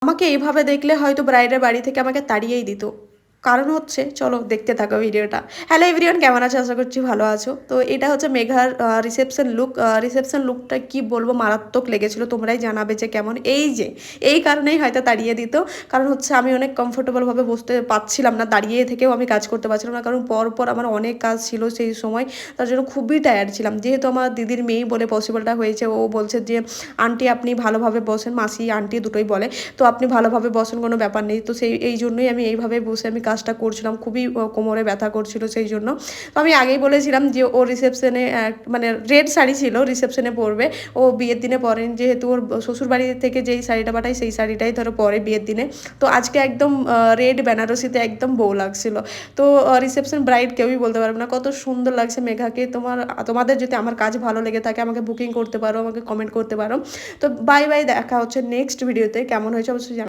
আমাকে এইভাবে দেখলে হয়তো ব্রাইডের বাড়ি থেকে আমাকে তাড়িয়েই দিত। কারণ হচ্ছে, চলো দেখতে থাকো ভিডিওটা। হ্যালো এভরিওয়ান, কেমন আছো? আশা করছি ভালো আছো। তো এটা হচ্ছে মেঘার রিসেপশন লুক। রিসেপশন লুকটা কি বলবো, মারাত্মক লেগেছিল। তোমরাই জানাবে যে কেমন। এই কারণেই হয়তো তাড়িয়ে দিত। কারণ হচ্ছে আমি অনেক কমফোর্টেবলভাবে বসতে পারছিলাম না, দাঁড়িয়ে থেকেও আমি কাজ করতে পারছিলাম না, কারণ পর আমার অনেক কাজ ছিল সেই সময়। তার জন্য খুবই টায়ার্ড ছিলাম। যেহেতু আমার দিদির মেয়ে বলে পসিবলটা হয়েছে, ও বলছে যে আন্টি আপনি ভালোভাবে বসেন, মাসি আন্টি দুটোই বলে, তো আপনি ভালোভাবে বসেন, কোনো ব্যাপার নেই। তো এই জন্যই আমি এইভাবে বসে আমি কাজটা করছিলাম। খুবই কোমরে ব্যথা করছিল সেই জন্য। তো আমি আগেই বলেছিলাম যে ও রিসেপশনে মানে রেড শাড়ি ছিল, রিসেপশনে পরবে। ও বিয়ের দিনে পরেন, যেহেতু ওর শ্বশুরবাড়ি থেকে যেই শাড়িটা পাঠায় সেই শাড়িটাই ধরো পরে বিয়ের দিনে। তো আজকে একদম রেড বেনারসিতে একদম বউ লাগছিল। তো রিসেপশন ব্রাইড কেউই বলতে পারবে না কত সুন্দর লাগছে মেঘাকে। তোমাদের যদি আমার কাজ ভালো লেগে থাকে আমাকে বুকিং করতে পারো, আমাকে কমেন্ট করতে পারো। তো বাই বাই, দেখা হচ্ছে নেক্সট ভিডিওতে। কেমন হয়েছে অবশ্যই জানাও।